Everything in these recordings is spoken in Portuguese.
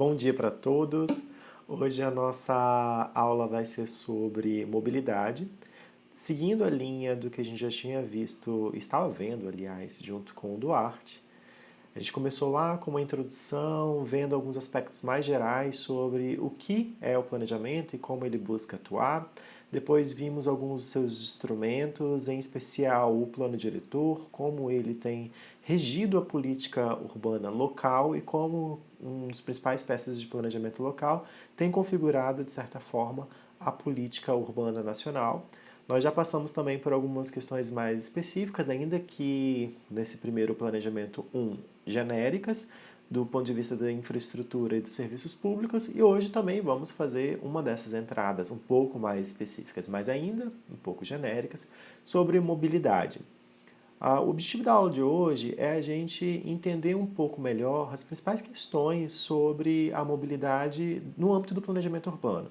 Bom dia para todos. Hoje a nossa aula vai ser sobre mobilidade, seguindo a linha do que a gente já tinha visto, estava vendo, aliás, junto com o Duarte. A gente começou lá com uma introdução, vendo alguns aspectos mais gerais sobre o que é o planejamento e como ele busca atuar. Depois vimos alguns dos seus instrumentos, em especial o plano diretor, como ele tem regido a política urbana local e como um dos principais peças de planejamento local tem configurado, de certa forma, a política urbana nacional. Nós já passamos também por algumas questões mais específicas, ainda que nesse primeiro planejamento 1, genéricas, do ponto de vista da infraestrutura e dos serviços públicos, e hoje também vamos fazer uma dessas entradas um pouco mais específicas, mas ainda um pouco genéricas, sobre mobilidade. O objetivo da aula de hoje é a gente entender um pouco melhor as principais questões sobre a mobilidade no âmbito do planejamento urbano.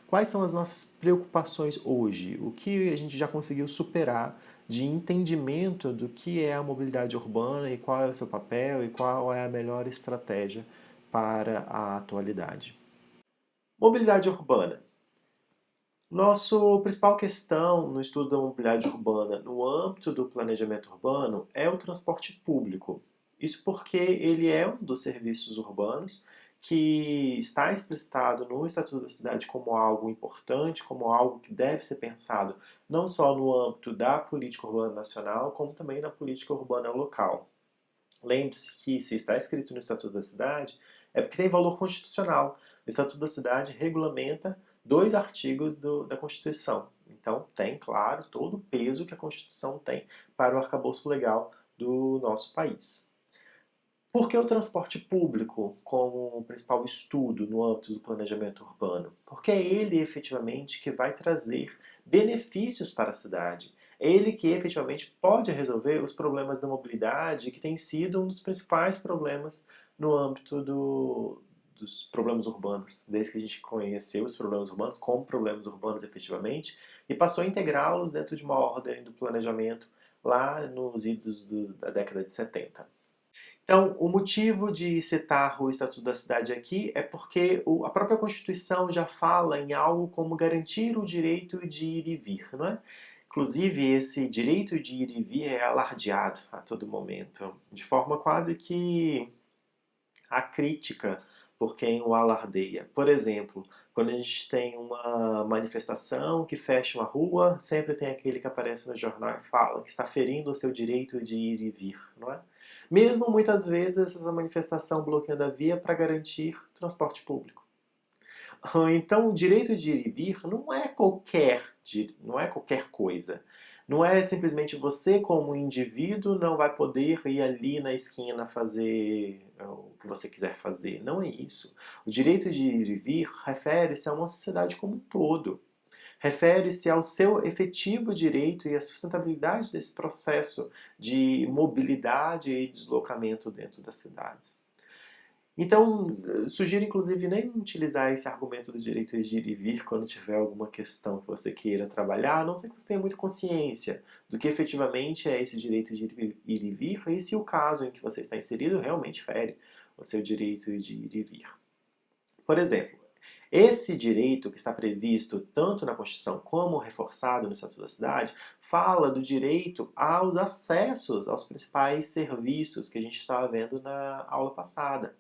Quais são as nossas preocupações hoje? O que a gente já conseguiu superar de entendimento do que é a mobilidade urbana e qual é o seu papel e qual é a melhor estratégia para a atualidade? Mobilidade urbana. Nossa principal questão no estudo da mobilidade urbana no âmbito do planejamento urbano é o transporte público. Isso porque ele é um dos serviços urbanos que está explicitado no Estatuto da Cidade como algo importante, como algo que deve ser pensado não só no âmbito da política urbana nacional, como também na política urbana local. Lembre-se que se está escrito no Estatuto da Cidade, é porque tem valor constitucional. O Estatuto da Cidade regulamenta 2 artigos da Constituição. Então tem, claro, todo o peso que a Constituição tem para o arcabouço legal do nosso país. Por que o transporte público como principal estudo no âmbito do planejamento urbano? Porque é ele efetivamente que vai trazer benefícios para a cidade. É ele que efetivamente pode resolver os problemas da mobilidade, que tem sido um dos principais problemas no âmbito dos problemas urbanos, desde que a gente conheceu os problemas urbanos como problemas urbanos efetivamente, e passou a integrá-los dentro de uma ordem do planejamento lá nos idos da década de 70. Então, o motivo de citar o Estatuto da Cidade aqui é porque a própria Constituição já fala em algo como garantir o direito de ir e vir, não é? Inclusive, esse direito de ir e vir é alardeado a todo momento, de forma quase que acrítica por quem o alardeia. Por exemplo, quando a gente tem uma manifestação que fecha uma rua, sempre tem aquele que aparece no jornal e fala que está ferindo o seu direito de ir e vir, não é? Mesmo muitas vezes essa manifestação bloqueando a via para garantir transporte público. Então, o direito de ir e vir não é qualquer coisa. Não é simplesmente você, como indivíduo, não vai poder ir ali na esquina fazer o que você quiser fazer. Não é isso. O direito de ir e vir refere-se a uma sociedade como um todo. Refere-se ao seu efetivo direito e à sustentabilidade desse processo de mobilidade e deslocamento dentro das cidades. Então, sugiro inclusive nem utilizar esse argumento do direito de ir e vir quando tiver alguma questão que você queira trabalhar, a não ser que você tenha muita consciência do que efetivamente é esse direito de ir e vir e se o caso em que você está inserido realmente fere o seu direito de ir e vir. Por exemplo, esse direito que está previsto tanto na Constituição como reforçado no Estatuto da Cidade fala do direito aos acessos aos principais serviços que a gente estava vendo na aula passada.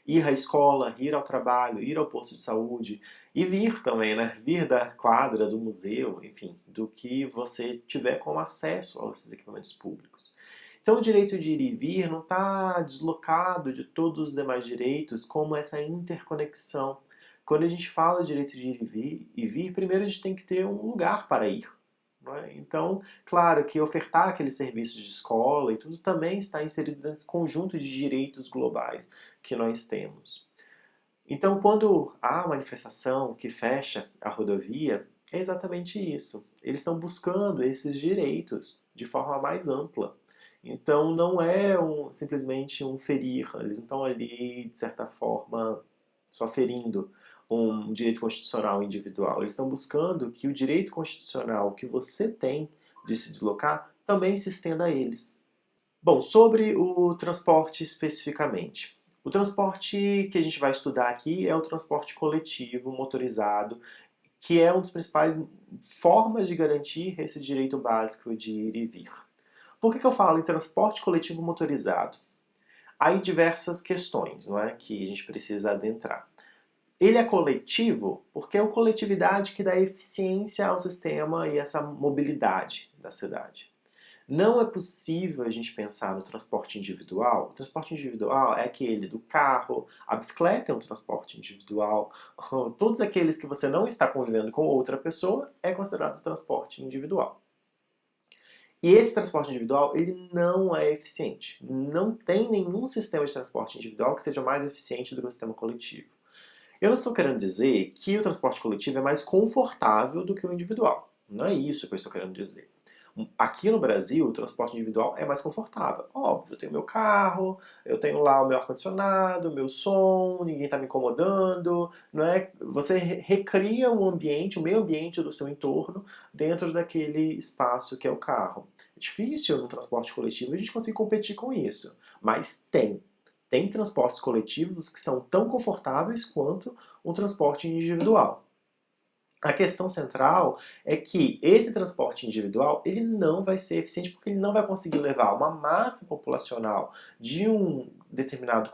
Ir à escola, ir ao trabalho, ir ao posto de saúde e vir também, né? Vir da quadra, do museu, enfim, do que você tiver como acesso aos equipamentos públicos. Então, o direito de ir e vir não está deslocado de todos os demais direitos como essa interconexão. Quando a gente fala de direito de ir e vir, primeiro a gente tem que ter um lugar para ir. Não é? Então, claro que ofertar aqueles serviços de escola e tudo também está inserido nesse conjunto de direitos globais que nós temos. Então, quando há manifestação que fecha a rodovia, é exatamente isso. Eles estão buscando esses direitos de forma mais ampla. Então, não é simplesmente um ferir, eles não estão ali, de certa forma, só ferindo um direito constitucional individual. Eles estão buscando que o direito constitucional que você tem de se deslocar também se estenda a eles. Bom, sobre o transporte especificamente. O transporte que a gente vai estudar aqui é o transporte coletivo, motorizado, que é uma das principais formas de garantir esse direito básico de ir e vir. Por que eu falo em transporte coletivo motorizado? Há aí diversas questões, não é, que a gente precisa adentrar. Ele é coletivo porque é a coletividade que dá eficiência ao sistema e essa mobilidade da cidade. Não é possível a gente pensar no transporte individual. O transporte individual é aquele do carro, a bicicleta é um transporte individual, todos aqueles que você não está convivendo com outra pessoa é considerado transporte individual. E esse transporte individual, ele não é eficiente. Não tem nenhum sistema de transporte individual que seja mais eficiente do que o sistema coletivo. Eu não estou querendo dizer que o transporte coletivo é mais confortável do que o individual. Não é isso que eu estou querendo dizer. Aqui no Brasil, o transporte individual é mais confortável. Óbvio, eu tenho meu carro, eu tenho lá o meu ar-condicionado, o meu som, ninguém está me incomodando, não é? Você recria um ambiente, o meio ambiente do seu entorno dentro daquele espaço que é o carro. É difícil no transporte coletivo a gente conseguir competir com isso, mas tem. Tem transportes coletivos que são tão confortáveis quanto um transporte individual. A questão central é que esse transporte individual ele não vai ser eficiente porque ele não vai conseguir levar uma massa populacional de um determinado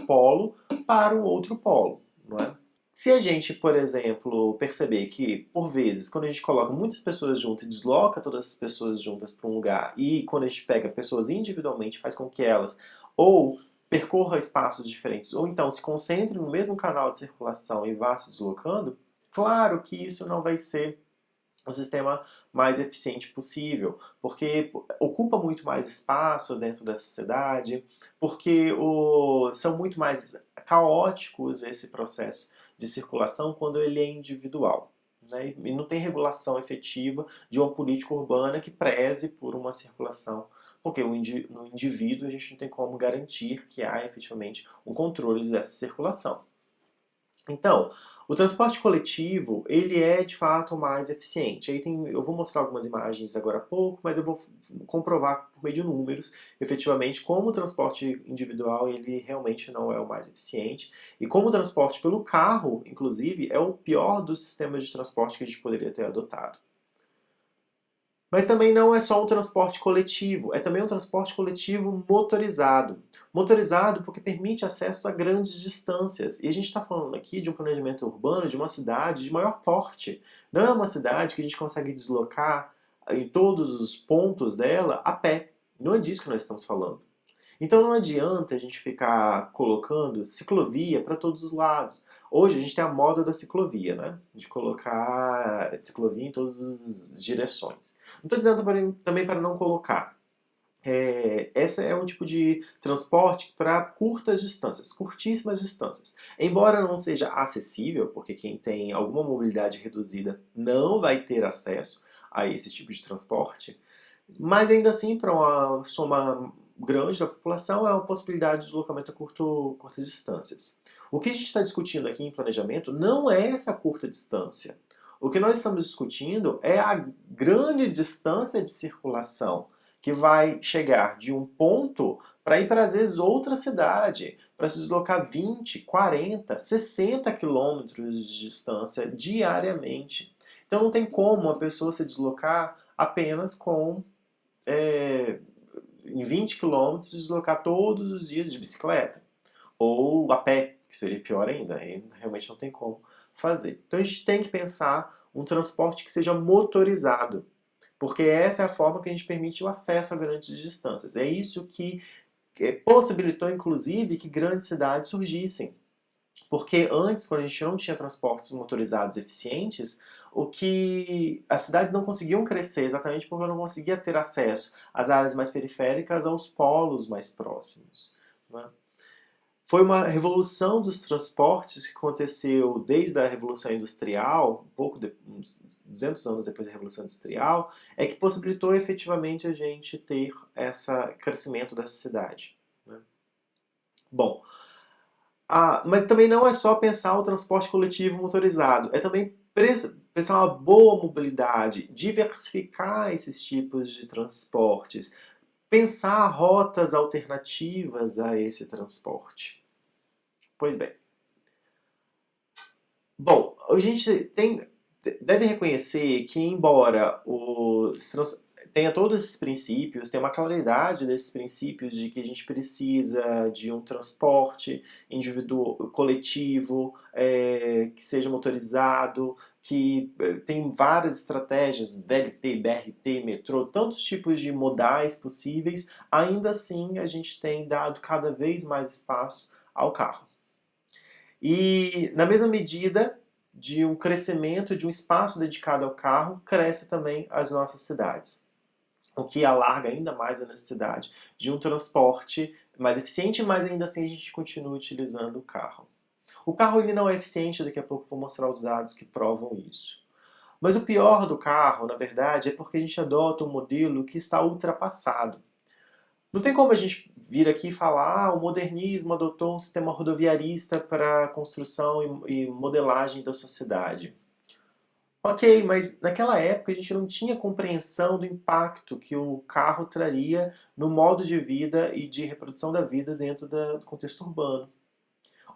polo para um outro polo, não é? Se a gente, por exemplo, perceber que, por vezes, quando a gente coloca muitas pessoas juntas e desloca todas as pessoas juntas para um lugar, e quando a gente pega pessoas individualmente, faz com que elas ou percorram espaços diferentes, ou então se concentrem no mesmo canal de circulação e vá se deslocando, claro que isso não vai ser o sistema mais eficiente possível, porque ocupa muito mais espaço dentro da sociedade, porque são muito mais caóticos esse processo de circulação quando ele é individual. Né? E não tem regulação efetiva de uma política urbana que preze por uma circulação, porque no indivíduo a gente não tem como garantir que há efetivamente um controle dessa circulação. Então, o transporte coletivo, ele é de fato mais eficiente. Eu vou mostrar algumas imagens agora há pouco, mas eu vou comprovar por meio de números, efetivamente, como o transporte individual ele realmente não é o mais eficiente e como o transporte pelo carro, inclusive, é o pior dos sistemas de transporte que a gente poderia ter adotado. Mas também não é só um transporte coletivo, é também um transporte coletivo motorizado. Motorizado porque permite acesso a grandes distâncias. E a gente está falando aqui de um planejamento urbano de uma cidade de maior porte. Não é uma cidade que a gente consegue deslocar em todos os pontos dela a pé. Não é disso que nós estamos falando. Então não adianta a gente ficar colocando ciclovia para todos os lados. Hoje a gente tem a moda da ciclovia, né? De colocar ciclovia em todas as direções. Não estou dizendo também para não colocar. Esse é um tipo de transporte para curtas distâncias, curtíssimas distâncias. Embora não seja acessível, porque quem tem alguma mobilidade reduzida não vai ter acesso a esse tipo de transporte, mas ainda assim, para uma soma grande da população, é uma possibilidade de deslocamento a curtas distâncias. O que a gente está discutindo aqui em planejamento não é essa curta distância. O que nós estamos discutindo é a grande distância de circulação, que vai chegar de um ponto para ir para, às vezes, outra cidade, para se deslocar 20, 40, 60 quilômetros de distância diariamente. Então não tem como uma pessoa se deslocar apenas com em 20 quilômetros deslocar todos os dias de bicicleta. Ou a pé, que seria pior ainda, aí realmente não tem como fazer. Então a gente tem que pensar um transporte que seja motorizado, porque essa é a forma que a gente permite o acesso a grandes distâncias. É isso que possibilitou, inclusive, que grandes cidades surgissem. Porque antes, quando a gente não tinha transportes motorizados eficientes, o que as cidades não conseguiam crescer exatamente porque não conseguia ter acesso às áreas mais periféricas, aos polos mais próximos. Né? Foi uma revolução dos transportes que aconteceu desde a Revolução Industrial, uns 200 anos depois da Revolução Industrial, é que possibilitou efetivamente a gente ter esse crescimento dessa cidade. Né? Bom, mas também não é só pensar o transporte coletivo motorizado, é também pensar uma boa mobilidade, diversificar esses tipos de transportes, pensar rotas alternativas a esse transporte. Pois bem. Bom, a gente deve reconhecer que, embora tenha todos esses princípios, tem uma claridade desses princípios de que a gente precisa de um transporte individual, coletivo, que seja motorizado, que tem várias estratégias, VLT, BRT, metrô, tantos tipos de modais possíveis, ainda assim a gente tem dado cada vez mais espaço ao carro. E, na mesma medida de um crescimento, de um espaço dedicado ao carro, cresce também as nossas cidades. O que alarga ainda mais a necessidade de um transporte mais eficiente, mas ainda assim a gente continua utilizando o carro. O carro ele não é eficiente, daqui a pouco vou mostrar os dados que provam isso. Mas o pior do carro, na verdade, é porque a gente adota um modelo que está ultrapassado. Não tem como a gente vir aqui e falar o modernismo adotou um sistema rodoviarista para a construção e modelagem da sociedade. Ok, mas naquela época a gente não tinha compreensão do impacto que o carro traria no modo de vida e de reprodução da vida dentro do contexto urbano.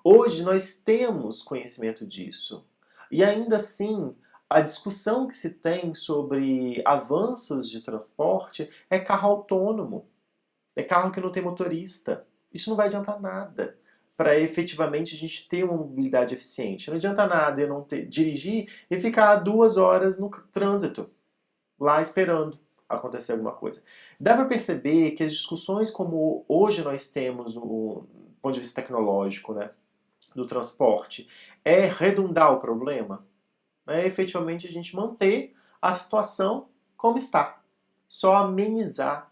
Hoje nós temos conhecimento disso. E ainda assim, a discussão que se tem sobre avanços de transporte é carro autônomo. É carro que não tem motorista. Isso não vai adiantar nada para efetivamente a gente ter uma mobilidade eficiente. Não adianta nada eu não dirigir e ficar 2 horas no trânsito, lá esperando acontecer alguma coisa. Dá para perceber que as discussões como hoje nós temos no ponto de vista tecnológico, né, do transporte, é redundar o problema? É efetivamente a gente manter a situação como está. Só amenizar.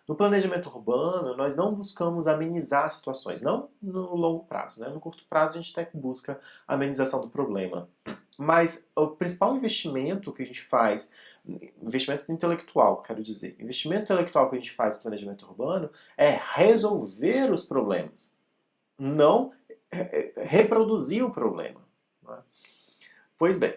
No planejamento urbano, nós não buscamos amenizar situações, não no longo prazo. Né? No curto prazo, a gente até busca a amenização do problema. Mas o principal investimento que a gente faz, investimento intelectual, quero dizer, investimento intelectual que a gente faz no planejamento urbano é resolver os problemas, não reproduzir o problema. Né? Pois bem,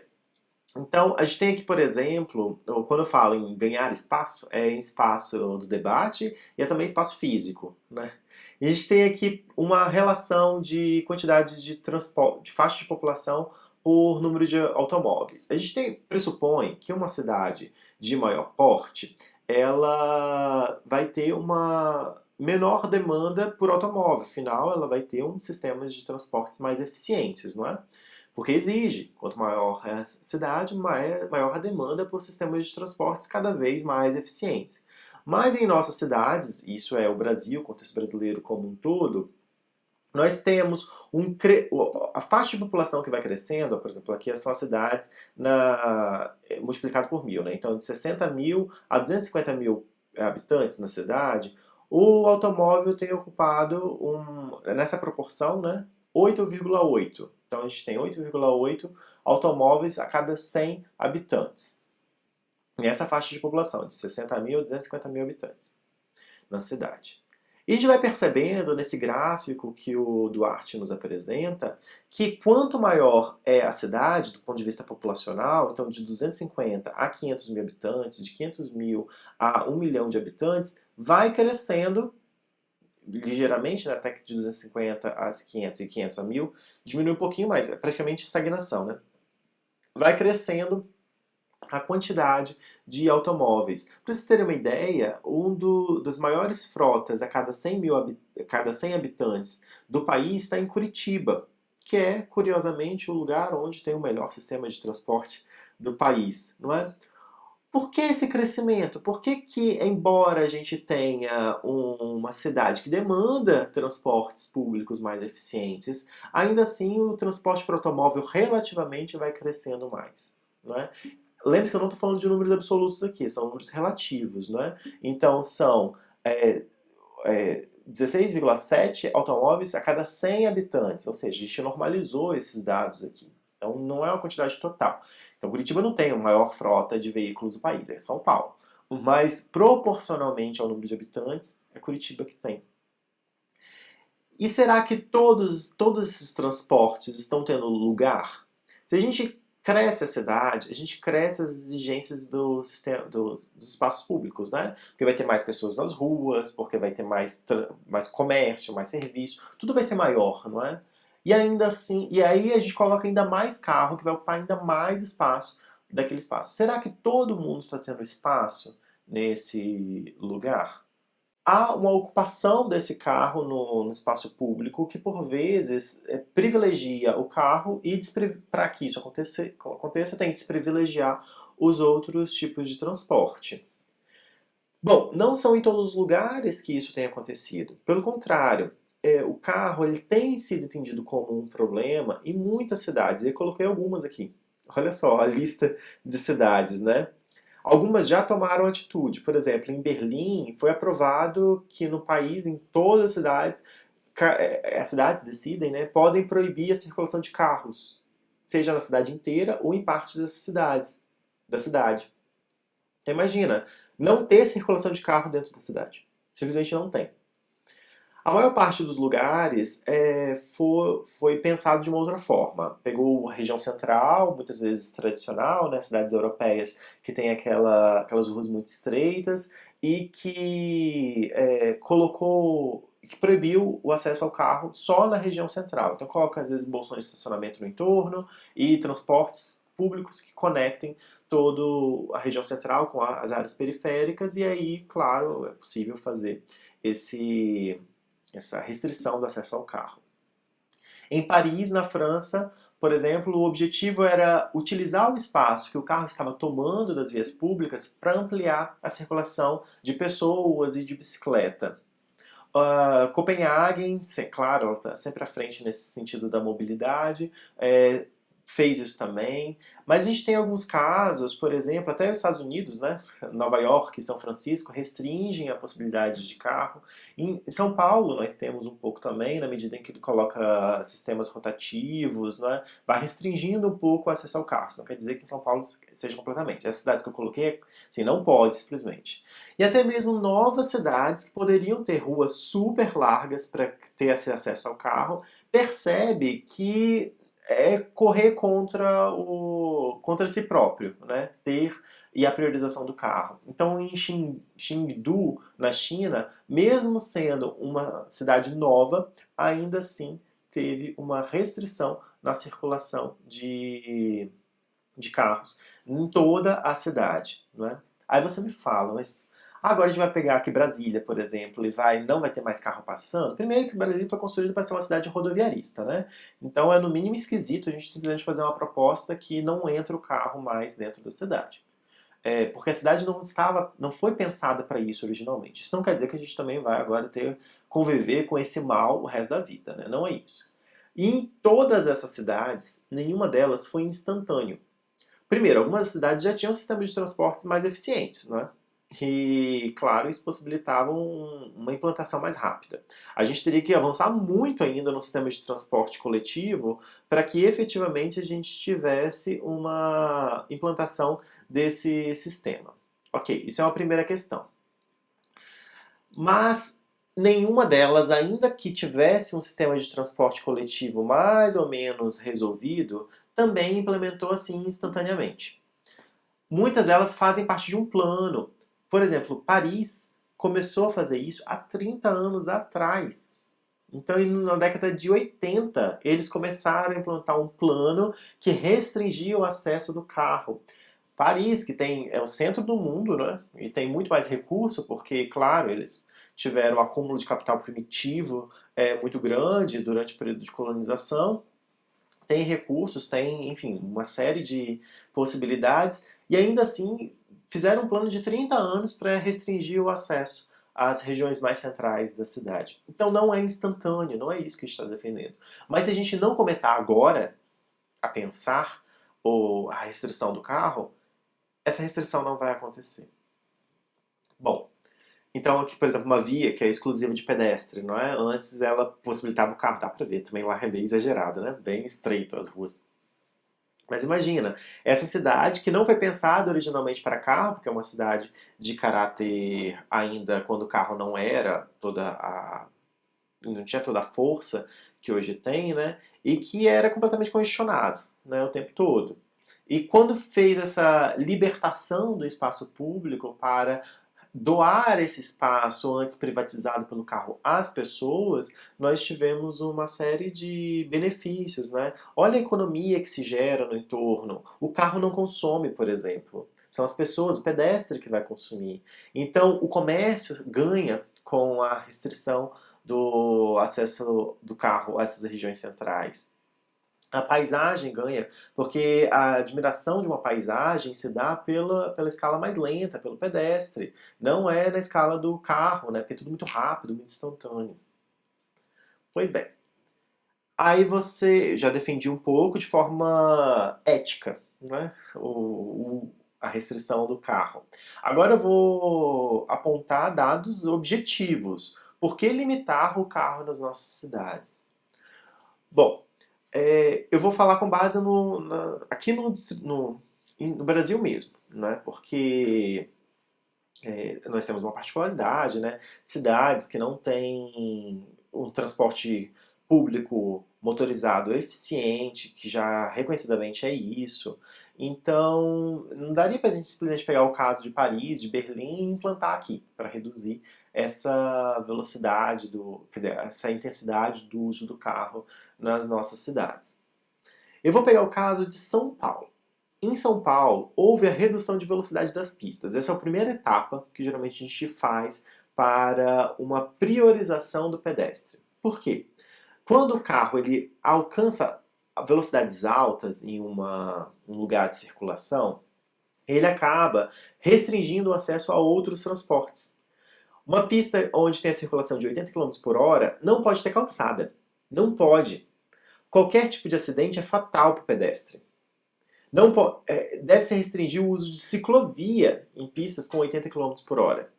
então, a gente tem aqui, por exemplo, quando eu falo em ganhar espaço, é em espaço do debate e é também espaço físico, né? E a gente tem aqui uma relação de quantidade de transporte, de faixa de população por número de automóveis. A gente pressupõe que uma cidade de maior porte, ela vai ter uma menor demanda por automóvel, afinal ela vai ter um sistema de transportes mais eficientes, não é? Porque exige, quanto maior é a cidade, maior a demanda por sistemas de transportes cada vez mais eficientes. Mas em nossas cidades, isso é o Brasil, o contexto brasileiro como um todo, nós temos a faixa de população que vai crescendo, por exemplo, aqui são as cidades multiplicado por 1.000, né? Então de 60 mil a 250 mil habitantes na cidade, o automóvel tem ocupado, nessa proporção, né, 8,8. Então a gente tem 8,8 automóveis a cada 100 habitantes. Nessa faixa de população, de 60 mil a 250 mil habitantes na cidade. E a gente vai percebendo nesse gráfico que o Duarte nos apresenta que quanto maior é a cidade, do ponto de vista populacional, então de 250 a 500 mil habitantes, de 500 mil a 1 milhão de habitantes, vai crescendo ligeiramente, né, até que de 250 a 500 e 500 a 1.000, diminui um pouquinho mais, é praticamente estagnação, né? Vai crescendo a quantidade de automóveis. Para vocês terem uma ideia, das maiores frotas a cada 100 habitantes do país está em Curitiba, que é, curiosamente, o lugar onde tem o melhor sistema de transporte do país, não é? Por que esse crescimento? Por que, embora a gente tenha uma cidade que demanda transportes públicos mais eficientes, ainda assim o transporte por automóvel relativamente vai crescendo mais? Não é? Lembre-se que eu não estou falando de números absolutos aqui, são números relativos. Não é? Então são 16,7 automóveis a cada 100 habitantes, ou seja, a gente normalizou esses dados aqui. Então não é uma quantidade total. Então Curitiba não tem a maior frota de veículos do país, é São Paulo. Mas proporcionalmente ao número de habitantes, é Curitiba que tem. E será que todos esses transportes estão tendo lugar? Se a gente cresce a cidade, a gente cresce as exigências do sistema, dos espaços públicos, né? Porque vai ter mais pessoas nas ruas, porque vai ter mais comércio, mais serviço, tudo vai ser maior, não é? E ainda assim, e aí a gente coloca ainda mais carro, que vai ocupar ainda mais espaço daquele espaço. Será que todo mundo está tendo espaço nesse lugar? Há uma ocupação desse carro no espaço público que, por vezes, privilegia o carro e, para que isso aconteça, tem que desprivilegiar os outros tipos de transporte. Bom, não são em todos os lugares que isso tem acontecido. Pelo contrário, o carro ele tem sido entendido como um problema em muitas cidades. E eu coloquei algumas aqui. Olha só a lista de cidades, né? Algumas já tomaram atitude. Por exemplo, em Berlim foi aprovado que no país, em todas as cidades, as cidades decidem, né, podem proibir a circulação de carros, seja na cidade inteira ou em partes das cidades, da cidade. Então imagina, não ter circulação de carro dentro da cidade. Simplesmente não tem. A maior parte dos lugares foi pensado de uma outra forma. Pegou a região central, muitas vezes tradicional, né, cidades europeias que tem aquelas ruas muito estreitas e que que proibiu o acesso ao carro só na região central. Então coloca às vezes bolsões de estacionamento no entorno e transportes públicos que conectem toda a região central com as áreas periféricas e aí, claro, é possível fazer essa restrição do acesso ao carro. Em Paris, na França, por exemplo, o objetivo era utilizar o espaço que o carro estava tomando das vias públicas para ampliar a circulação de pessoas e de bicicleta. Copenhagen, claro, ela está sempre à frente nesse sentido da mobilidade, fez isso também. Mas a gente tem alguns casos, por exemplo, até os Estados Unidos, né? Nova York e São Francisco restringem a possibilidade de carro. Em São Paulo nós temos um pouco também, na medida em que ele coloca sistemas rotativos, né? Vai restringindo um pouco o acesso ao carro. Isso não quer dizer que em São Paulo seja completamente. As cidades que eu coloquei, assim, não pode simplesmente. E até mesmo novas cidades que poderiam ter ruas super largas para ter esse acesso ao carro, percebe que é correr contra si próprio, né? Ter e a priorização do carro. Então, em Chengdu, na China, mesmo sendo uma cidade nova, ainda assim teve uma restrição na circulação de carros em toda a cidade, né? Aí você me fala, mas agora a gente vai pegar aqui Brasília, por exemplo, e não vai ter mais carro passando. Primeiro que Brasília foi construída para ser uma cidade rodoviarista, né? Então é no mínimo esquisito a gente simplesmente fazer uma proposta que não entra o carro mais dentro da cidade. Porque a cidade não foi pensada para isso originalmente. Isso não quer dizer que a gente também vai agora conviver com esse mal o resto da vida, né? Não é isso. E em todas essas cidades, nenhuma delas foi instantâneo. Primeiro, algumas cidades já tinham sistemas de transportes mais eficientes, né? E, claro, isso possibilitava uma implantação mais rápida. A gente teria que avançar muito ainda no sistema de transporte coletivo para que efetivamente a gente tivesse uma implantação desse sistema. Ok, isso é uma primeira questão. Mas nenhuma delas, ainda que tivesse um sistema de transporte coletivo mais ou menos resolvido, também implementou assim instantaneamente. Muitas delas fazem parte de um plano. Por exemplo, Paris começou a fazer isso há 30 anos atrás. Então, na década de 80, eles começaram a implantar um plano que restringia o acesso do carro. Paris, que é o centro do mundo, né? E tem muito mais recurso, porque, claro, eles tiveram um acúmulo de capital primitivo muito grande durante o período de colonização. Tem recursos, tem, enfim, uma série de possibilidades, e ainda assim fizeram um plano de 30 anos para restringir o acesso às regiões mais centrais da cidade. Então não é instantâneo, não é isso que a gente está defendendo. Mas se a gente não começar agora a pensar a restrição do carro, essa restrição não vai acontecer. Bom, então aqui, por exemplo, uma via que é exclusiva de pedestre, não é? Antes ela possibilitava o carro, dá pra ver também lá é bem exagerado, né? Bem estreito as ruas. Mas imagina, essa cidade que não foi pensada originalmente para carro, porque é uma cidade de caráter ainda quando o carro não tinha toda a força que hoje tem, né? E que era completamente congestionado, né, o tempo todo. E quando fez essa libertação do espaço público para doar esse espaço antes privatizado pelo carro às pessoas, nós tivemos uma série de benefícios, né? Olha a economia que se gera no entorno. O carro não consome, por exemplo. São as pessoas, o pedestre que vai consumir. Então, o comércio ganha com a restrição do acesso do carro a essas regiões centrais. A paisagem ganha, porque a admiração de uma paisagem se dá pela escala mais lenta, pelo pedestre. Não é na escala do carro, né? Porque é tudo muito rápido, muito instantâneo. Pois bem, aí você já defendia um pouco de forma ética, né? A restrição do carro. Agora eu vou apontar dados objetivos. Por que limitar o carro nas nossas cidades? Bom, eu vou falar com base aqui no Brasil mesmo, né? Porque nós temos uma particularidade, né? Cidades que não têm um transporte público motorizado eficiente, que já reconhecidamente é isso. Então, não daria para a gente simplesmente pegar o caso de Paris, de Berlim e implantar aqui, para reduzir essa velocidade, quer dizer, essa intensidade do uso do carro nas nossas cidades. Eu vou pegar o caso de São Paulo. Em São Paulo, houve a redução de velocidade das pistas. Essa é a primeira etapa que geralmente a gente faz para uma priorização do pedestre. Por quê? Quando o carro ele alcança velocidades altas em um lugar de circulação, ele acaba restringindo o acesso a outros transportes. Uma pista onde tem a circulação de 80 km por hora não pode ter calçada. Não pode. Qualquer tipo de acidente é fatal para o pedestre. Não deve-se restringir o uso de ciclovia em pistas com 80 km por hora.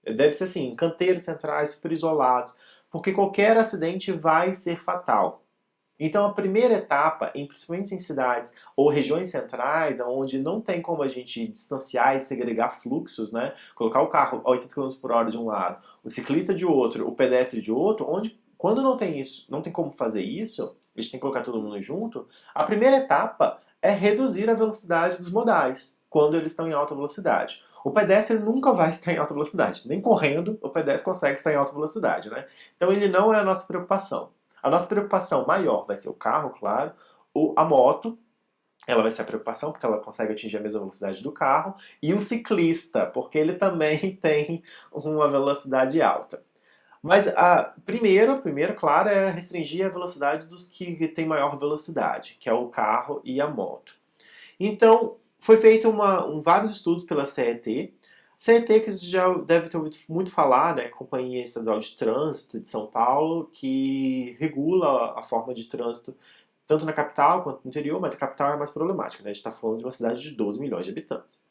Deve ser assim, em canteiros centrais super isolados, porque qualquer acidente vai ser fatal. Então a primeira etapa, principalmente em cidades ou regiões centrais, onde não tem como a gente distanciar e segregar fluxos, né? Colocar o carro a 80 km por hora de um lado, o ciclista de outro, o pedestre de outro, quando não tem isso, não tem como fazer isso, a gente tem que colocar todo mundo junto, a primeira etapa é reduzir a velocidade dos modais, quando eles estão em alta velocidade. O pedestre nunca vai estar em alta velocidade. Nem correndo o pedestre consegue estar em alta velocidade, né? Então ele não é a nossa preocupação. A nossa preocupação maior vai ser o carro, claro, a moto, ela vai ser a preocupação porque ela consegue atingir a mesma velocidade do carro, e o ciclista, porque ele também tem uma velocidade alta. Mas primeiro, claro, é restringir a velocidade dos que têm maior velocidade, que é o carro e a moto. Então, foi feito vários estudos pela CET. CET que você já deve ter ouvido muito falar, né? Companhia Estadual de Trânsito de São Paulo, que regula a forma de trânsito tanto na capital quanto no interior, mas a capital é mais problemática, né? A gente está falando de uma cidade de 12 milhões de habitantes,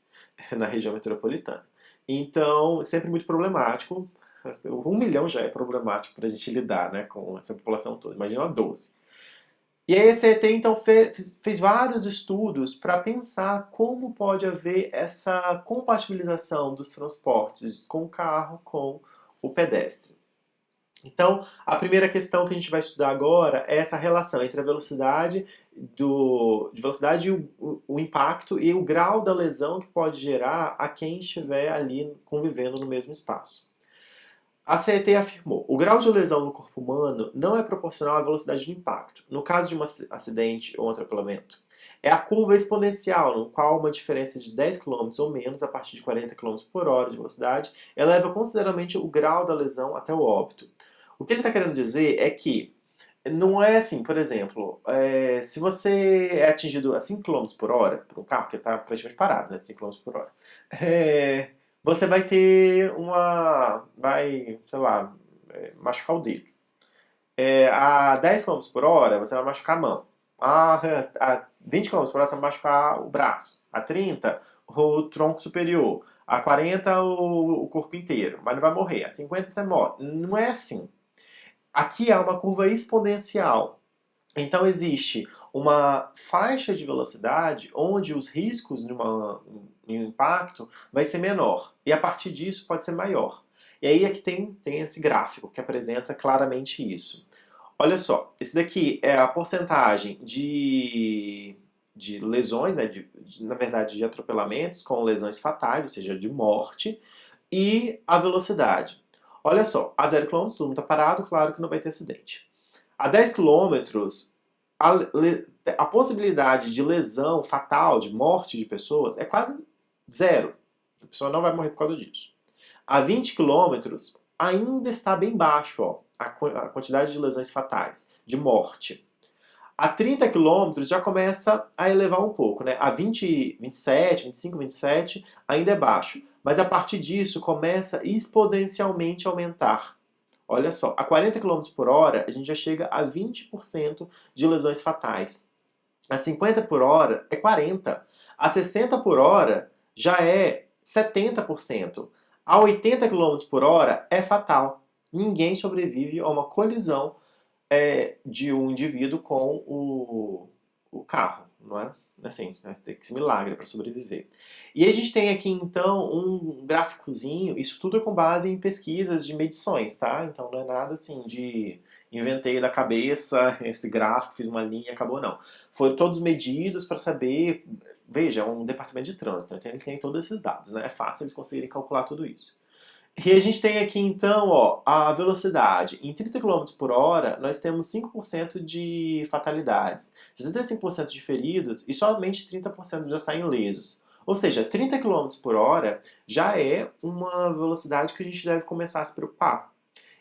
na região metropolitana. Então, sempre muito problemático. 1 milhão já é problemático para a gente lidar, né, com essa população toda. Imagina 12. E aí a CET então fez vários estudos para pensar como pode haver essa compatibilização dos transportes com o carro com o pedestre. Então, a primeira questão que a gente vai estudar agora é essa relação entre a velocidade e o impacto e o grau da lesão que pode gerar a quem estiver ali convivendo no mesmo espaço. A CET afirmou: o grau de lesão no corpo humano não é proporcional à velocidade do impacto, no caso de um acidente ou um atropelamento. É a curva exponencial, no qual uma diferença de 10 km ou menos, a partir de 40 km por hora de velocidade, eleva consideravelmente o grau da lesão até o óbito. O que ele está querendo dizer é que não é assim, por exemplo, se você é atingido a 5 km por hora, por um carro que está praticamente parado, né, 5 km por hora, você vai ter sei lá, machucar o dedo. A 10 km por hora, você vai machucar a mão. A 20 km por hora, você vai machucar o braço. A 30, o tronco superior. A 40, o corpo inteiro. Mas não vai morrer. A 50, você morre. Não é assim. Aqui há uma curva exponencial. Então existe uma faixa de velocidade onde os riscos de um impacto vai ser menor. E a partir disso pode ser maior. E aí é que tem esse gráfico que apresenta claramente isso. Olha só, esse daqui é a porcentagem de de lesões, né, na verdade de atropelamentos com lesões fatais, ou seja, de morte, e a velocidade. Olha só, a 0 km todo mundo está parado, claro que não vai ter acidente. A 10 km, a possibilidade de lesão fatal, de morte de pessoas, é quase zero. A pessoa não vai morrer por causa disso. A 20 km ainda está bem baixo, ó, a quantidade de lesões fatais, de morte. A 30 km já começa a elevar um pouco, né? A 20, 27, 25, 27 ainda é baixo. Mas a partir disso começa exponencialmente a aumentar. Olha só, a 40 km por hora a gente já chega a 20% de lesões fatais. A 50 por hora é 40%. A 60 por hora já é 70%. A 80 km por hora é fatal. Ninguém sobrevive a uma colisão de um indivíduo com o carro, não é? Assim, tem que ser milagre para sobreviver. E a gente tem aqui, então, um gráficozinho, isso tudo é com base em pesquisas de medições, tá? Então não é nada assim de inventei da cabeça esse gráfico, fiz uma linha e acabou, não. Foram todos medidos para saber, veja, é um departamento de trânsito, então ele tem todos esses dados, né? É fácil eles conseguirem calcular tudo isso. E a gente tem aqui então, ó, a velocidade. Em 30 km por hora, nós temos 5% de fatalidades, 65% de feridos e somente 30% já saem ilesos. Ou seja, 30 km por hora já é uma velocidade que a gente deve começar a se preocupar.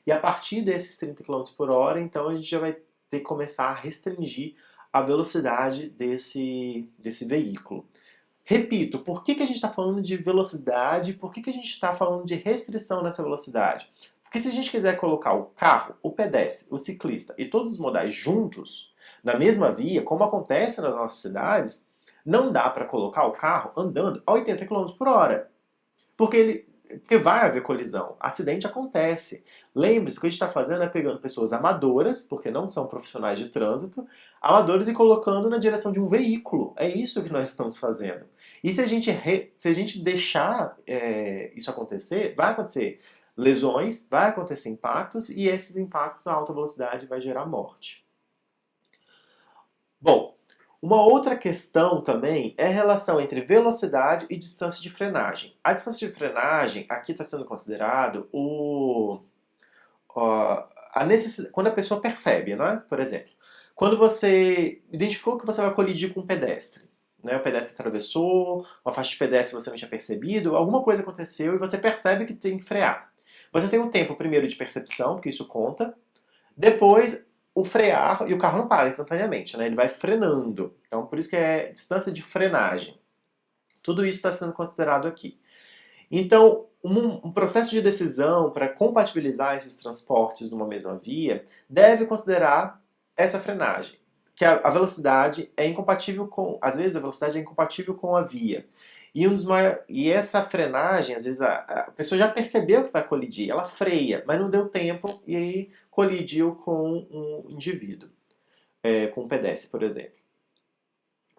E a partir desses 30 km por hora, então a gente já vai ter que começar a restringir a velocidade desse veículo. Repito, por que a gente está falando de velocidade? Por que a gente está falando de restrição nessa velocidade? Porque se a gente quiser colocar o carro, o pedestre, o ciclista e todos os modais juntos, na mesma via, como acontece nas nossas cidades, não dá para colocar o carro andando a 80 km por hora. Porque vai haver colisão. Acidente acontece. Lembre-se, o que a gente está fazendo é pegando pessoas amadoras, porque não são profissionais de trânsito, amadores e colocando na direção de um veículo. É isso que nós estamos fazendo. E se a gente deixar isso acontecer, vai acontecer lesões, vai acontecer impactos, e esses impactos a alta velocidade vai gerar morte. Bom, uma outra questão também é a relação entre velocidade e distância de frenagem. A distância de frenagem aqui está sendo considerado a necessidade, quando a pessoa percebe, né? Por exemplo, quando você identificou que você vai colidir com um pedestre, né? O pedestre atravessou, uma faixa de pedestre você não tinha percebido, alguma coisa aconteceu e você percebe que tem que frear. Você tem um tempo primeiro de percepção, porque isso conta, depois o frear, e o carro não para instantaneamente, né? Ele vai frenando. Então, por isso que é distância de frenagem. Tudo isso está sendo considerado aqui. Então, um processo de decisão para compatibilizar esses transportes numa mesma via deve considerar essa frenagem, que a velocidade é incompatível com, às vezes a velocidade é incompatível com a via. E essa frenagem, às vezes a pessoa já percebeu que vai colidir, ela freia, mas não deu tempo e aí colidiu com um indivíduo, com um pedestre, por exemplo.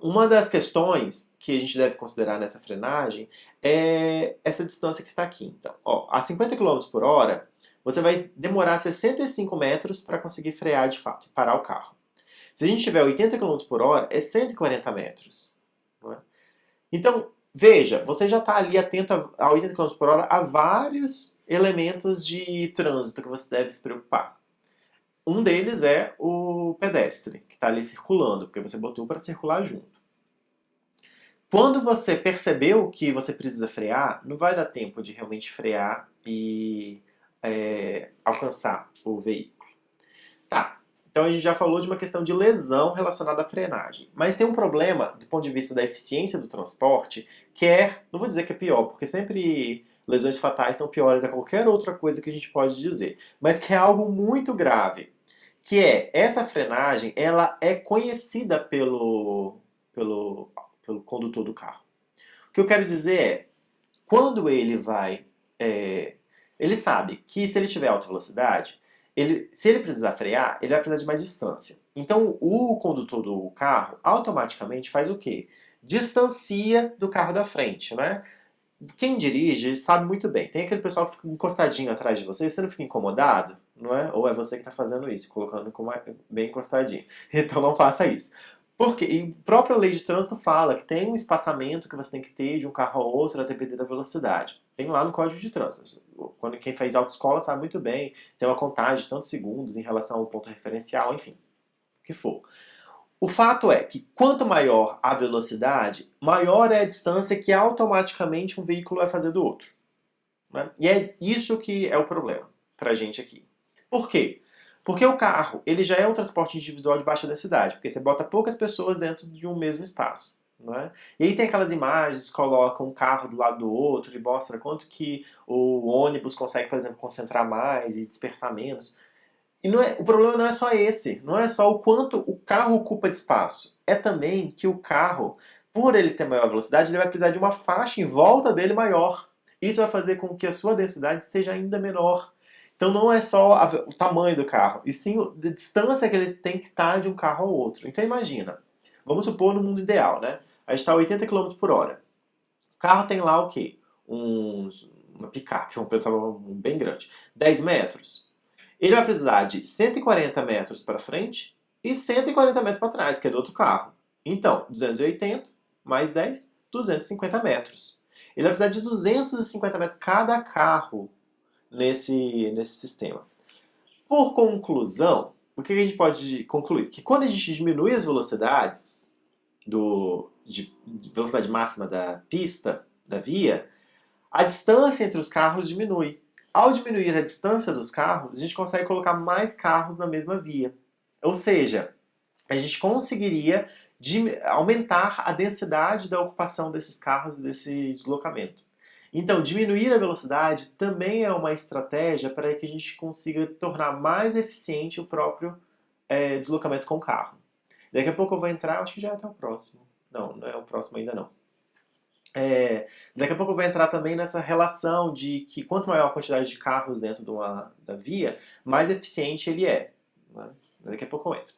Uma das questões que a gente deve considerar nessa frenagem é essa distância que está aqui. Então, ó, a 50 km por hora, você vai demorar 65 metros para conseguir frear de fato e parar o carro. Se a gente tiver 80 km por hora, é 140 metros. Não é? Então, veja, você já está ali atento a 80 km por hora a vários elementos de trânsito que você deve se preocupar. Um deles é o pedestre, que está ali circulando, porque você botou para circular junto. Quando você percebeu que você precisa frear, não vai dar tempo de realmente frear e alcançar o veículo. Tá, então a gente já falou de uma questão de lesão relacionada à frenagem. Mas tem um problema, do ponto de vista da eficiência do transporte, que não vou dizer que é pior, porque sempre lesões fatais são piores a qualquer outra coisa que a gente pode dizer, mas que é algo muito grave, que é essa frenagem, ela é conhecida pelo condutor do carro. O que eu quero dizer é, quando ele vai, ele sabe que se ele tiver alta velocidade, se ele precisar frear, ele vai precisar de mais distância. Então o condutor do carro automaticamente faz o quê? Distancia do carro da frente, né? Quem dirige sabe muito bem. Tem aquele pessoal que fica encostadinho atrás de você, você não fica incomodado, não é? Ou é você que está fazendo isso, colocando bem encostadinho. Então não faça isso. Porque e a própria lei de trânsito fala que tem um espaçamento que você tem que ter de um carro ao outro a depender da velocidade. Tem lá no Código de Trânsito. Quando quem fez autoescola sabe muito bem, tem uma contagem de tantos segundos em relação ao ponto referencial, enfim, o que for. O fato é que quanto maior a velocidade, maior é a distância que automaticamente um veículo vai fazer do outro. Né? E é isso que é o problema pra gente aqui. Por quê? Porque o carro, ele já é um transporte individual de baixa densidade, porque você bota poucas pessoas dentro de um mesmo espaço. Né? E aí tem aquelas imagens que colocam um carro do lado do outro e mostra quanto que o ônibus consegue, por exemplo, concentrar mais e dispersar menos. E o problema não é só esse, não é só o quanto o carro ocupa de espaço, é também que o carro, por ele ter maior velocidade, ele vai precisar de uma faixa em volta dele maior. Isso vai fazer com que a sua densidade seja ainda menor. Então não é só o tamanho do carro, e sim a distância que ele tem que estar de um carro ao outro. Então imagina, vamos supor no mundo ideal, né? A gente está a 80 km por hora. O carro tem lá o quê? Uma picape, vamos pensar um bem grande. 10 metros. Ele vai precisar de 140 metros para frente e 140 metros para trás, que é do outro carro. Então, 280 mais 10, 250 metros. Ele vai precisar de 250 metros cada carro nesse sistema. Por conclusão, o que a gente pode concluir? Que quando a gente diminui as velocidades de velocidade máxima da pista, da via, a distância entre os carros diminui. Ao diminuir a distância dos carros, a gente consegue colocar mais carros na mesma via. Ou seja, a gente conseguiria aumentar a densidade da ocupação desses carros e desse deslocamento. Então, diminuir a velocidade também é uma estratégia para que a gente consiga tornar mais eficiente o próprio deslocamento com o carro. Daqui a pouco eu vou entrar, acho que já é até o próximo. Não, não é o próximo ainda não. Daqui a pouco eu vou entrar também nessa relação de que quanto maior a quantidade de carros dentro da via, mais eficiente ele é. Né? Daqui a pouco eu entro.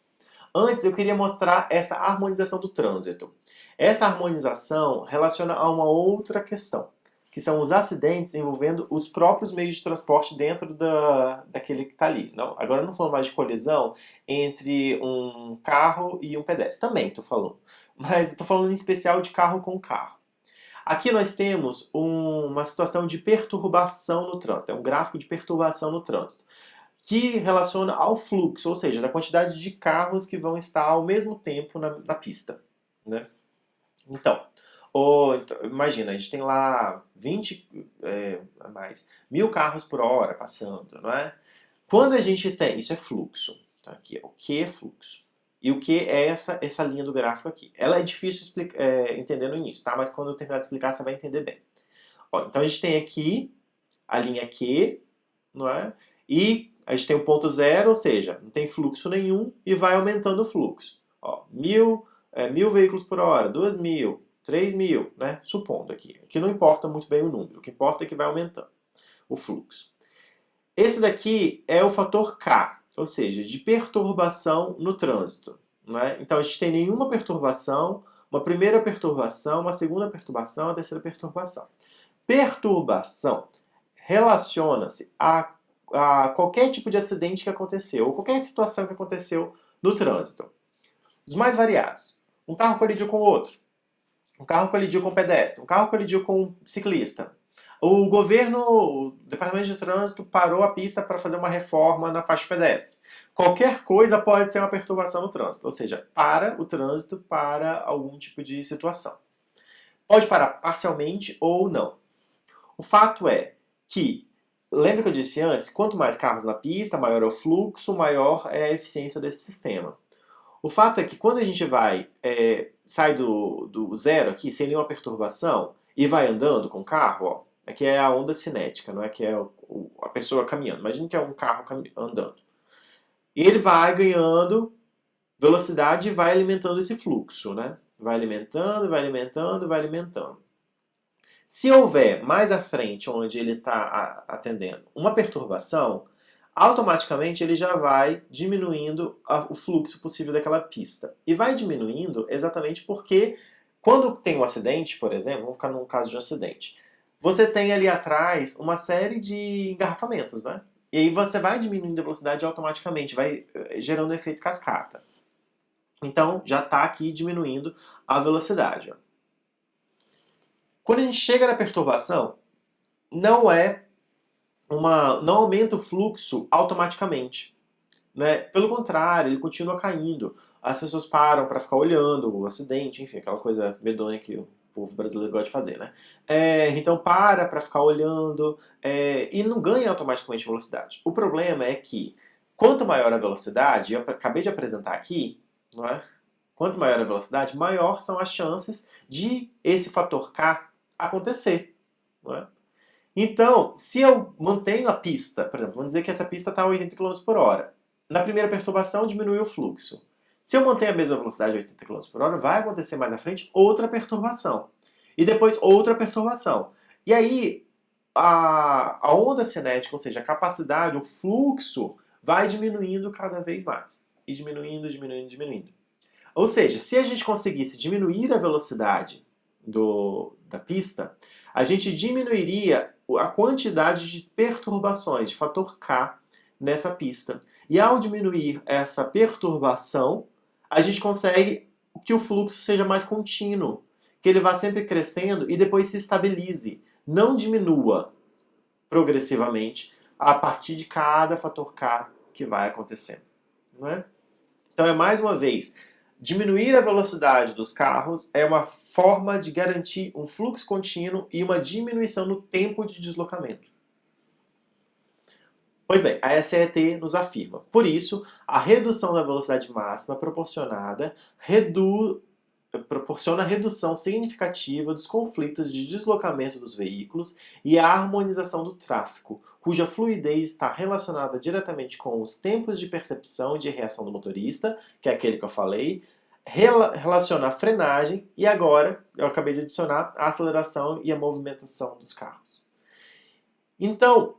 Antes eu queria mostrar essa harmonização do trânsito. Essa harmonização relaciona a uma outra questão, que são os acidentes envolvendo os próprios meios de transporte dentro daquele que está ali. Não, agora eu não falo mais de colisão entre um carro e um pedestre. Também estou falando. Mas estou falando em especial de carro com carro. Aqui nós temos uma situação de perturbação no trânsito, é um gráfico de perturbação no trânsito, que relaciona ao fluxo, ou seja, da quantidade de carros que vão estar ao mesmo tempo na pista. Né? Então, imagina, a gente tem lá 1000 carros por hora passando, não é? Quando a gente tem, isso é fluxo, tá? Aqui, o que é fluxo? E o que é essa linha do gráfico aqui? Ela é difícil entender no início, tá? Mas quando eu terminar de explicar, você vai entender bem. Ó, então a gente tem aqui a linha Q, não é? E a gente tem o ponto zero, ou seja, não tem fluxo nenhum e vai aumentando o fluxo. Ó, 1000 veículos por hora, 2000, 3000, né? Supondo aqui. Aqui não importa muito bem o número, o que importa é que vai aumentando o fluxo. Esse daqui é o fator K, ou seja, de perturbação no trânsito. Né? Então a gente tem nenhuma perturbação, uma primeira perturbação, uma segunda perturbação, uma terceira perturbação. Perturbação relaciona-se a qualquer tipo de acidente que aconteceu, ou qualquer situação que aconteceu no trânsito. Os mais variados. Um carro colidiu com o outro. Um carro colidiu com um pedestre. Um carro colidiu com um ciclista. O Departamento de Trânsito parou a pista para fazer uma reforma na faixa pedestre. Qualquer coisa pode ser uma perturbação no trânsito, ou seja, para o trânsito para algum tipo de situação. Pode parar parcialmente ou não. O fato é que, lembra que eu disse antes, quanto mais carros na pista, maior é o fluxo, maior é a eficiência desse sistema. O fato é que quando a gente sai do zero aqui, sem nenhuma perturbação, e vai andando com o carro, ó, aqui é a onda cinética, não é que é a pessoa caminhando. Imagina que é um carro andando. E ele vai ganhando velocidade e vai alimentando esse fluxo, né? Vai alimentando, vai alimentando, vai alimentando. Se houver mais à frente, onde ele está atendendo, uma perturbação, automaticamente ele já vai diminuindo o fluxo possível daquela pista. E vai diminuindo exatamente porque quando tem um acidente, por exemplo, vamos ficar num caso de um acidente, você tem ali atrás uma série de engarrafamentos, né? E aí você vai diminuindo a velocidade automaticamente, vai gerando um efeito cascata. Então, já está aqui diminuindo a velocidade. Ó. Quando a gente chega na perturbação, não aumenta o fluxo automaticamente. Né? Pelo contrário, ele continua caindo. As pessoas param para ficar olhando o acidente, enfim, aquela coisa medonha que o povo brasileiro gosta de fazer, né? Então para ficar olhando e não ganha automaticamente velocidade. O problema é que quanto maior a velocidade, eu acabei de apresentar aqui, não é? Quanto maior a velocidade, maior são as chances de esse fator K acontecer, não é? Então, se eu mantenho a pista, por exemplo, vamos dizer que essa pista está a 80 km por hora. Na primeira perturbação, diminui o fluxo. Se eu mantenho a mesma velocidade de 80 km por hora, vai acontecer mais à frente outra perturbação. E depois outra perturbação. E aí, a onda cinética, ou seja, a capacidade, o fluxo, vai diminuindo cada vez mais. E diminuindo, diminuindo, diminuindo. Ou seja, se a gente conseguisse diminuir a velocidade da pista, a gente diminuiria a quantidade de perturbações, de fator K, nessa pista. E ao diminuir essa perturbação, a gente consegue que o fluxo seja mais contínuo, que ele vá sempre crescendo e depois se estabilize. Não diminua progressivamente a partir de cada fator K que vai acontecendo. Não é? Então é mais uma vez, diminuir a velocidade dos carros é uma forma de garantir um fluxo contínuo e uma diminuição no tempo de deslocamento. Pois bem, a SET nos afirma. Por isso, a redução da velocidade máxima proporciona redução significativa dos conflitos de deslocamento dos veículos e a harmonização do tráfego, cuja fluidez está relacionada diretamente com os tempos de percepção e de reação do motorista, que é aquele que eu falei, relaciona a frenagem e agora, eu acabei de adicionar, a aceleração e a movimentação dos carros. Então,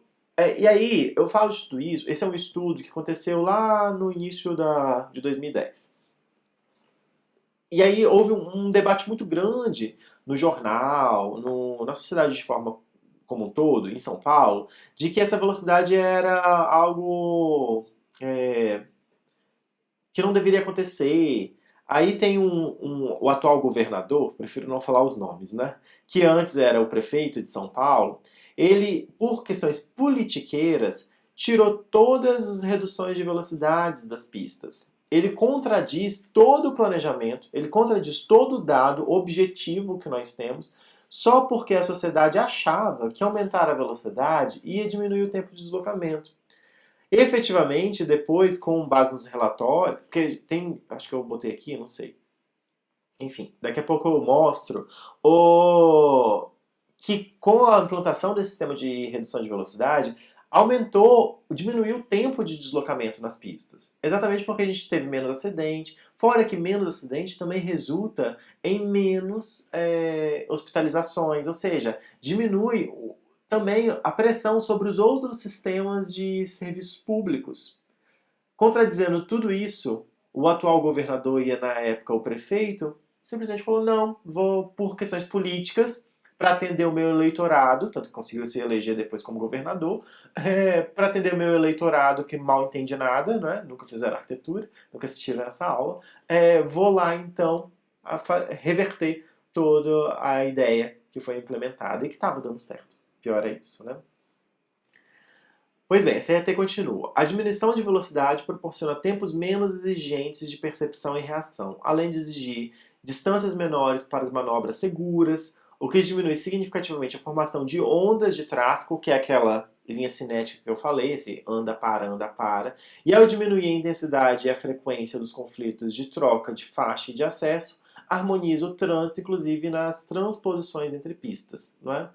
e aí, eu falo de tudo isso, esse é um estudo que aconteceu lá no início de 2010. E aí houve um debate muito grande no jornal, na sociedade de forma como um todo, em São Paulo, de que essa velocidade era algo que não deveria acontecer. Aí tem o atual governador, prefiro não falar os nomes, né? Que antes era o prefeito de São Paulo. Ele, por questões politiqueiras, tirou todas as reduções de velocidades das pistas. Ele contradiz todo o planejamento, ele contradiz todo o dado objetivo que nós temos, só porque a sociedade achava que aumentar a velocidade ia diminuir o tempo de deslocamento. Efetivamente, depois, com base nos relatórios, porque tem, acho que eu botei aqui, não sei. Enfim, daqui a pouco eu mostro que com a implantação desse sistema de redução de velocidade, diminuiu o tempo de deslocamento nas pistas. Exatamente porque a gente teve menos acidente, fora que menos acidente também resulta em menos hospitalizações, ou seja, diminui também a pressão sobre os outros sistemas de serviços públicos. Contradizendo tudo isso, o atual governador e na época o prefeito simplesmente falou: não, vou por questões políticas para atender o meu eleitorado, tanto que conseguiu se eleger depois como governador, para atender o meu eleitorado que mal entende nada, né? Nunca fizeram arquitetura, nunca assistiram essa aula, vou lá então reverter toda a ideia que foi implementada e que estava dando certo. Pior é isso, né? Pois bem, a CRT continua. A diminuição de velocidade proporciona tempos menos exigentes de percepção e reação, além de exigir distâncias menores para as manobras seguras, o que diminui significativamente a formação de ondas de tráfego, que é aquela linha cinética que eu falei, esse anda, para, e ao diminuir a intensidade e a frequência dos conflitos de troca de faixa e de acesso, harmoniza o trânsito, inclusive nas transposições entre pistas, não é?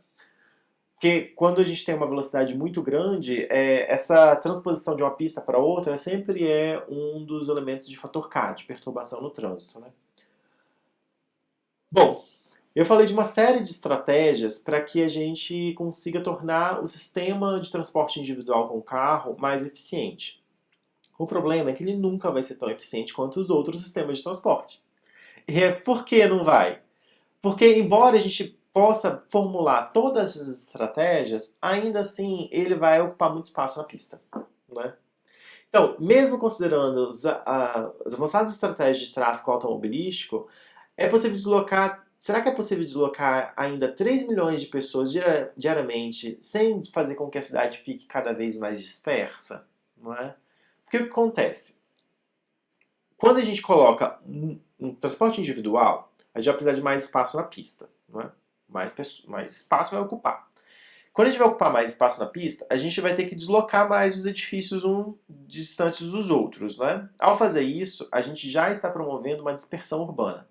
Porque quando a gente tem uma velocidade muito grande, essa transposição de uma pista para outra sempre é um dos elementos de fator K, de perturbação no trânsito, né? Bom, eu falei de uma série de estratégias para que a gente consiga tornar o sistema de transporte individual com carro mais eficiente. O problema é que ele nunca vai ser tão eficiente quanto os outros sistemas de transporte. E por que não vai? Porque, embora a gente possa formular todas essas estratégias, ainda assim ele vai ocupar muito espaço na pista, né? Então, mesmo considerando as avançadas estratégias de tráfego automobilístico, é possível deslocar. Será que é possível deslocar ainda 3 milhões de pessoas diariamente sem fazer com que a cidade fique cada vez mais dispersa? Não é? Porque o que acontece? Quando a gente coloca um transporte individual, a gente vai precisar de mais espaço na pista. Não é? Mais espaço vai ocupar. Quando a gente vai ocupar mais espaço na pista, a gente vai ter que deslocar mais os edifícios distantes dos outros. Né? Ao fazer isso, a gente já está promovendo uma dispersão urbana.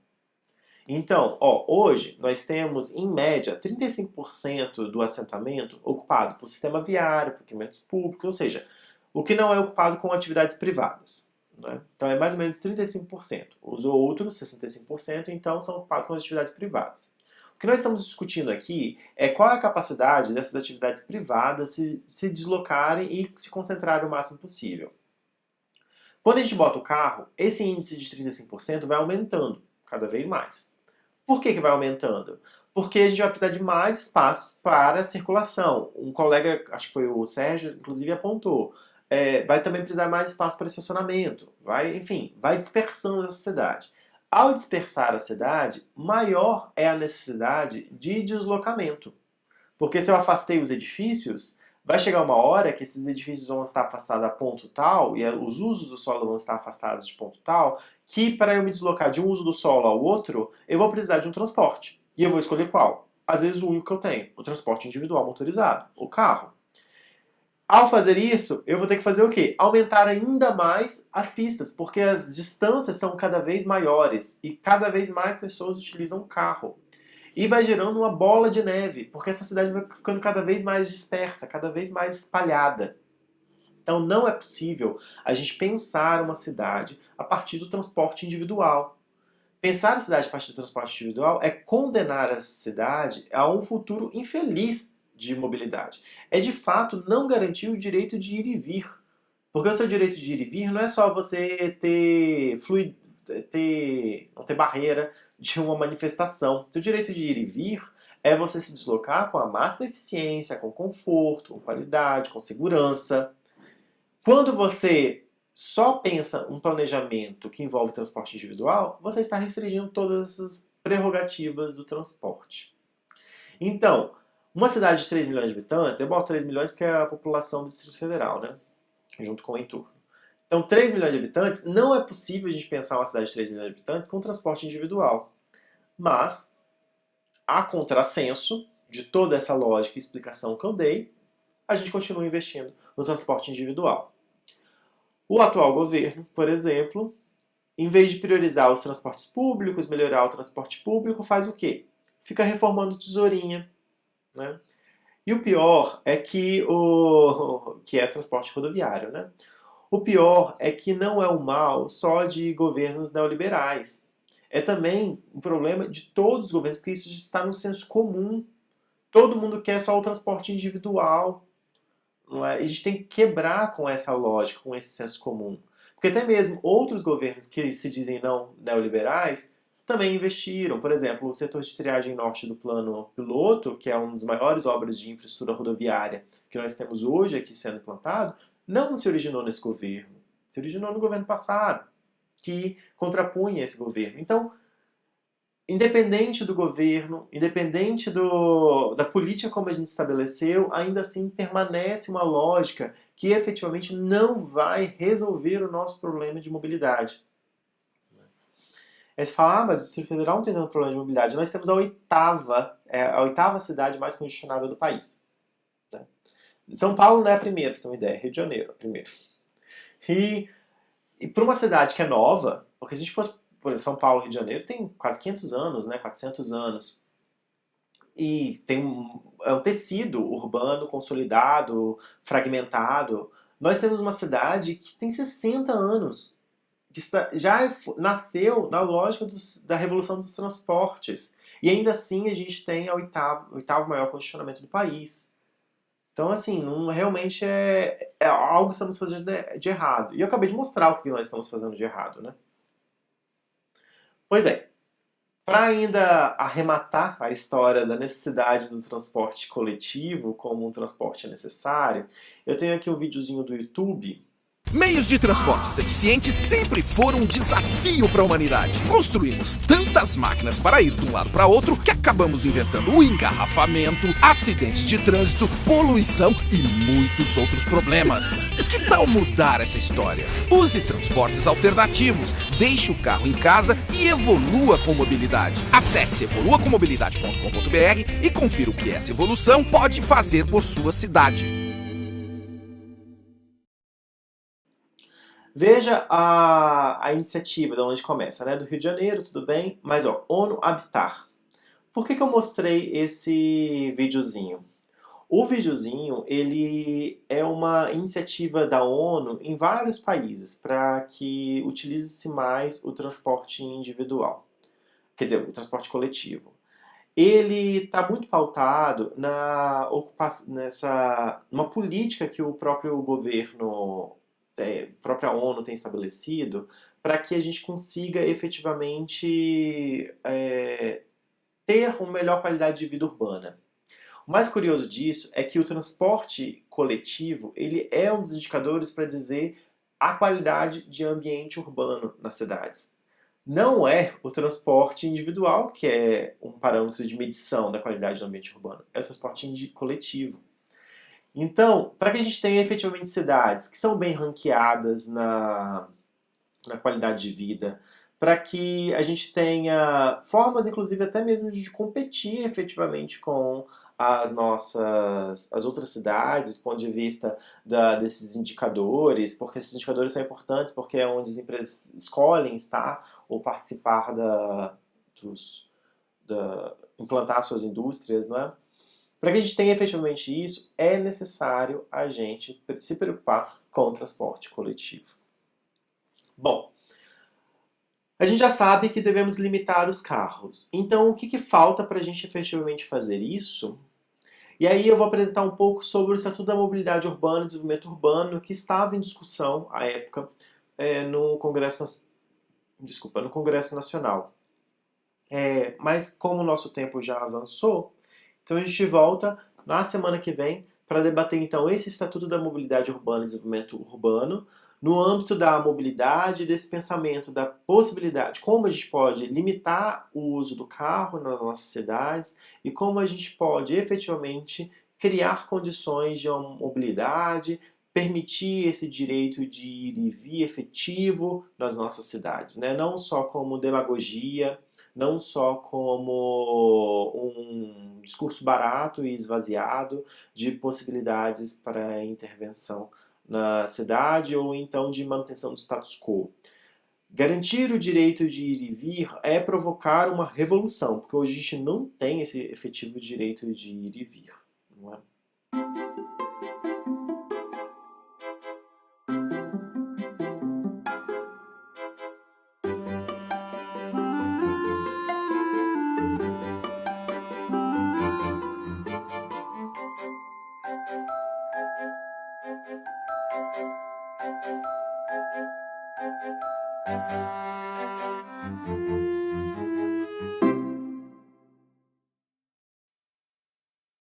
Então, hoje nós temos, em média, 35% do assentamento ocupado por sistema viário, por equipamentos públicos, ou seja, o que não é ocupado com atividades privadas. Né? Então é mais ou menos 35%. Os outros, 65%, então, são ocupados com atividades privadas. O que nós estamos discutindo aqui é qual é a capacidade dessas atividades privadas se deslocarem e se concentrarem o máximo possível. Quando a gente bota o carro, esse índice de 35% vai aumentando cada vez mais. Por que vai aumentando? Porque a gente vai precisar de mais espaços para circulação. Um colega, acho que foi o Sérgio, inclusive apontou, vai também precisar mais espaço para estacionamento. Enfim, vai dispersando essa cidade. Ao dispersar a cidade, maior é a necessidade de deslocamento. Porque se eu afastei os edifícios, vai chegar uma hora que esses edifícios vão estar afastados a ponto tal, e os usos do solo vão estar afastados de ponto tal, que para eu me deslocar de um uso do solo ao outro, eu vou precisar de um transporte. E eu vou escolher qual? Às vezes o único que eu tenho, o transporte individual motorizado, o carro. Ao fazer isso, eu vou ter que fazer o quê? Aumentar ainda mais as pistas, porque as distâncias são cada vez maiores e cada vez mais pessoas utilizam o carro. E vai gerando uma bola de neve, porque essa cidade vai ficando cada vez mais dispersa, cada vez mais espalhada. Então não é possível a gente pensar uma cidade a partir do transporte individual. Pensar a cidade a partir do transporte individual é condenar essa cidade a um futuro infeliz de mobilidade. É de fato não garantir o direito de ir e vir. Porque o seu direito de ir e vir não é só você não ter barreira de uma manifestação. Seu direito de ir e vir é você se deslocar com a máxima eficiência, com conforto, com qualidade, com segurança. Quando você só pensa um planejamento que envolve transporte individual, você está restringindo todas as prerrogativas do transporte. Então, uma cidade de 3 milhões de habitantes, eu boto 3 milhões porque é a população do Distrito Federal, né? Junto com o entorno. Então, 3 milhões de habitantes, não é possível a gente pensar uma cidade de 3 milhões de habitantes com transporte individual. Mas, a contrassenso de toda essa lógica e explicação que eu dei, a gente continua investindo no transporte individual. O atual governo, por exemplo, em vez de priorizar os transportes públicos, melhorar o transporte público, faz o quê? Fica reformando tesourinha, né? E o pior é que é transporte rodoviário, né? O pior é que não é um mal só de governos neoliberais. É também um problema de todos os governos, porque isso está no senso comum. Todo mundo quer só o transporte individual. Não é? E a gente tem que quebrar com essa lógica, com esse senso comum. Porque até mesmo outros governos que se dizem não neoliberais também investiram. Por exemplo, o setor de triagem norte do plano piloto, que é uma das maiores obras de infraestrutura rodoviária que nós temos hoje aqui sendo implantado, não se originou nesse governo. Se originou no governo passado, que contrapunha esse governo. Então, independente do governo, independente da política como a gente estabeleceu, ainda assim permanece uma lógica que efetivamente não vai resolver o nosso problema de mobilidade. Aí você fala, mas o Distrito Federal não tem tanto problema de mobilidade. Nós temos a oitava cidade mais congestionada do país. Né? São Paulo não é a primeira, pra você ter uma ideia. Rio de Janeiro é a primeira. E para uma cidade que é nova, porque se a gente fosse por exemplo, São Paulo, Rio de Janeiro, tem quase 500 anos, né, 400 anos. E tem é um tecido urbano consolidado, fragmentado. Nós temos uma cidade que tem 60 anos, que já nasceu na lógica da revolução dos transportes. E ainda assim a gente tem o oitavo maior congestionamento do país. Então, assim, realmente é algo que estamos fazendo de errado. E eu acabei de mostrar o que nós estamos fazendo de errado, né? Pois bem, para ainda arrematar a história da necessidade do transporte coletivo como um transporte necessário, eu tenho aqui um videozinho do YouTube Meios de transportes eficientes sempre foram um desafio para a humanidade. Construímos tantas máquinas para ir de um lado para outro que acabamos inventando o engarrafamento, acidentes de trânsito, poluição e muitos outros problemas. Que tal mudar essa história? Use transportes alternativos, deixe o carro em casa e evolua com mobilidade. Acesse evoluacommobilidade.com.br e confira o que essa evolução pode fazer por sua cidade. Veja a iniciativa, de onde começa, né? Do Rio de Janeiro, tudo bem? Mas, ó, ONU Habitar. Por que eu mostrei esse videozinho? O videozinho, ele é uma iniciativa da ONU em vários países para que utilize-se mais o transporte individual. Quer dizer, o transporte coletivo. Ele está muito pautado numa política que o próprio governo, a própria ONU tem estabelecido para que a gente consiga efetivamente ter uma melhor qualidade de vida urbana. O mais curioso disso é que o transporte coletivo ele é um dos indicadores para dizer a qualidade de ambiente urbano nas cidades. Não é o transporte individual, que é um parâmetro de medição da qualidade do ambiente urbano, é o transporte coletivo. Então, para que a gente tenha efetivamente cidades que são bem ranqueadas na qualidade de vida, para que a gente tenha formas, inclusive, até mesmo de competir efetivamente com as outras cidades, do ponto de vista desses indicadores, porque esses indicadores são importantes, porque é onde as empresas escolhem estar ou participar implantar suas indústrias, não é? Para que a gente tenha efetivamente isso, é necessário a gente se preocupar com o transporte coletivo. Bom, a gente já sabe que devemos limitar os carros. Então, o que falta para a gente efetivamente fazer isso? E aí eu vou apresentar um pouco sobre o Estatuto da Mobilidade Urbana e Desenvolvimento Urbano, que estava em discussão à época no Congresso Nacional. Mas como o nosso tempo já avançou, então a gente volta na semana que vem para debater então esse Estatuto da Mobilidade Urbana e Desenvolvimento Urbano, no âmbito da mobilidade, desse pensamento da possibilidade, como a gente pode limitar o uso do carro nas nossas cidades e como a gente pode efetivamente criar condições de uma mobilidade, permitir esse direito de ir e vir efetivo nas nossas cidades, né? Não só como demagogia, não só como um discurso barato e esvaziado de possibilidades para intervenção na cidade ou então de manutenção do status quo. Garantir o direito de ir e vir é provocar uma revolução, porque hoje a gente não tem esse efetivo direito de ir e vir, não é?